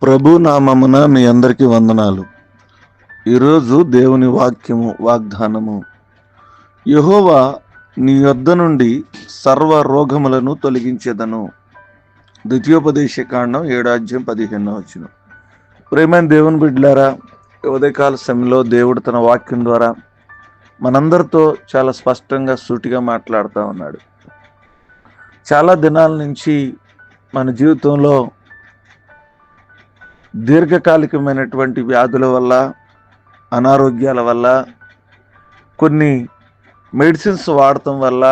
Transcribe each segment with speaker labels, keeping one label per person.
Speaker 1: ప్రభు నామమున మీ అందరికీ వందనాలు. ఈరోజు దేవుని వాగ్దానము, యెహోవా నీ యొద్ద నుండి సర్వ రోగములను తొలగించెదను. ద్వితీయోపదేశ కాండం 7:15. ప్రేమైన దేవుని బిడ్డలారా, ఉదయకాల సమయంలో దేవుడు తన వాక్యం ద్వారా మనందరితో చాలా స్పష్టంగా సూటిగా మాట్లాడుతూ ఉన్నాడు. చాలా దినాల నుంచి మన జీవితంలో దీర్ఘకాలికమైనటువంటి వ్యాధుల వల్ల, అనారోగ్యాల వల్ల, కొన్ని మెడిసిన్స్ వాడటం వల్ల,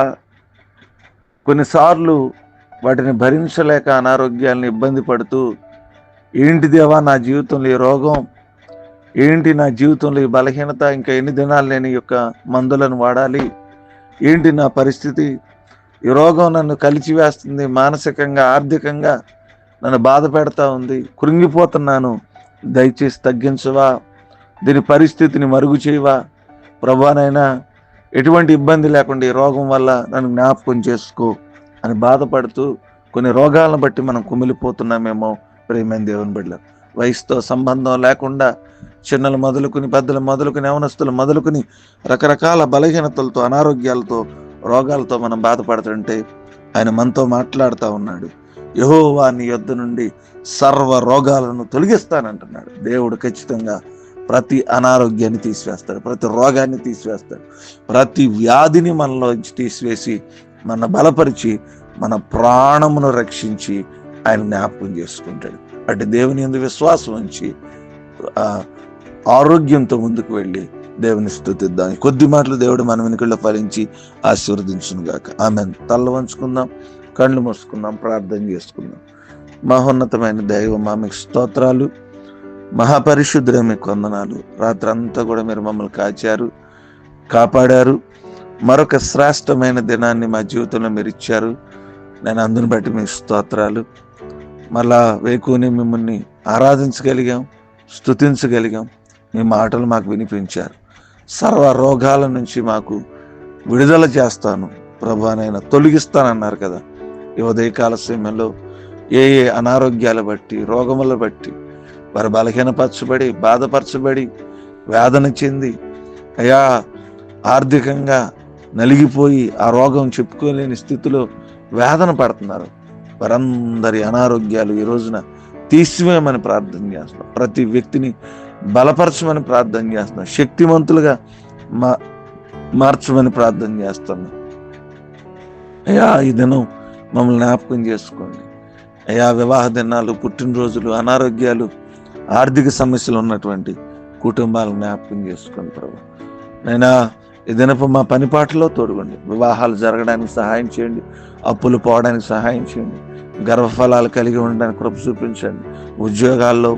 Speaker 1: కొన్నిసార్లు వాటిని భరించలేక అనారోగ్యాలను ఇబ్బంది పడుతూ, ఏంటి దేవా నా జీవితంలో ఈ రోగం, ఏంటి నా జీవితంలో ఈ బలహీనత, ఇంకా ఎన్ని దినాలు నేను ఈ యొక్క మందులను వాడాలి, ఏంటి నా పరిస్థితి, ఈ రోగం నన్ను కలిచివేస్తుంది, మానసికంగా ఆర్థికంగా నన్ను బాధ పెడతా ఉంది, కృంగిపోతున్నాను, దయచేసి తగ్గించవా, దీని పరిస్థితిని మరుగు చేయవా ప్రభువానైనా, ఎటువంటి ఇబ్బంది లేకుండా ఈ రోగం వల్ల నన్ను జ్ఞాపకం చేసుకో అని బాధపడుతూ కొన్ని రోగాలను బట్టి మనం కుమిలిపోతున్నామేమో. ప్రేమైన దేవుని బిడ్డలు, వయసుతో సంబంధం లేకుండా చిన్నలు మొదలుకుని, పెద్దలు మొదలుకుని, యవనస్తులు మొదలుకుని రకరకాల బలహీనతలతో, అనారోగ్యాలతో, రోగాలతో మనం బాధపడుతుంటే ఆయన మనతో మాట్లాడుతూ ఉన్నాడు. యెహోవా నీ యొద్ద నుండి సర్వ రోగాలను తొలగిస్తానంటున్నాడు. దేవుడు ఖచ్చితంగా ప్రతి అనారోగ్యాన్ని తీసివేస్తాడు, ప్రతి రోగాన్ని తీసివేస్తాడు, ప్రతి వ్యాధిని మనలో తీసివేసి మన బలపరిచి మన ప్రాణమును రక్షించి ఆయన జ్ఞాపకం చేసుకుంటాడు. అటు దేవుని యందు విశ్వాసం ఉంచి ఆరోగ్యంతో ముందుకు వెళ్ళి దేవుని స్తుతిద్దాం. కొద్ది మాటలు దేవుడు మన వెనుకల్లో ఫలించి ఆశీర్వదించును గాక. ఆమేన్. తల్ల వంచుకుందాం, కళ్ళు మూసుకుందాం, ప్రార్థన చేసుకుందాం. మహోన్నతమైన దైవం, మీకు స్తోత్రాలు. మహాపరిశుద్ధుడే మీకు వందనాలు. రాత్రి అంతా కూడా మీరు మమ్మల్ని కాపాడారు. మరొక శ్రేష్టమైన దినాన్ని మా జీవితంలో మీరు ఇచ్చారు. నేను అందుని బట్టి మీకు స్తోత్రాలు. మళ్ళా వేకుని మిమ్మల్ని ఆరాధించగలిగాం, స్తుతించగలిగాం. మీ మాటలు మాకు వినిపించారు. సర్వ రోగాల నుంచి మాకు విడుదల చేస్తాను ప్రభువానైనా, తొలగిస్తానన్నారు కదా. ఈ ఉదయకాల సమయంలో ఏ అనారోగ్యాలు బట్టి, రోగముల బట్టి వారు బలహీనపరచబడి, బాధపరచబడి, వేదన చెంది, అయా ఆర్థికంగా నలిగిపోయి ఆ రోగం చెప్పుకోలేని స్థితిలో వేదన పడుతున్నారు. వారందరి అనారోగ్యాలు ఈ రోజున తీసివేయమని ప్రార్థన చేస్తున్నాం. ప్రతి వ్యక్తిని బలపరచమని ప్రార్థన చేస్తున్నాం. శక్తివంతులుగా మార్చమని ప్రార్థన చేస్తున్నాం. అయ్యా ఈ దినం మమ్మల్ని జ్ఞాపకం చేసుకోండి. అయ్యా వివాహ దినాలు, పుట్టినరోజులు, అనారోగ్యాలు, ఆర్థిక సమస్యలు ఉన్నటువంటి కుటుంబాలను జ్ఞాపకం చేసుకోండి ప్రభు. నైనా ఈ దినపు మా పనిపాటలో తోడుకోండి. వివాహాలు జరగడానికి సహాయం చేయండి, అప్పులు పోవడానికి సహాయం చేయండి, గర్భఫలాలు కలిగి ఉండడానికి కృప చూపించండి. ఉద్యోగాల్లో,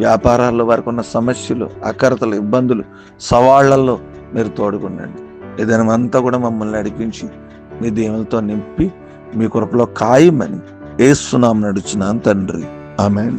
Speaker 1: వ్యాపారాల్లో వారికి ఉన్న సమస్యలు, అక్కరతలు, ఇబ్బందులు, సవాళ్లలో మీరు తోడుకుండండి. ఈ దినమంతా కూడా మమ్మల్ని నడిపించి మీ దీవెనలతో నింపి మీ కృపలో ఖాయమని యేసు నామమున నడుచున్నాను తండ్రి. ఆమేన్.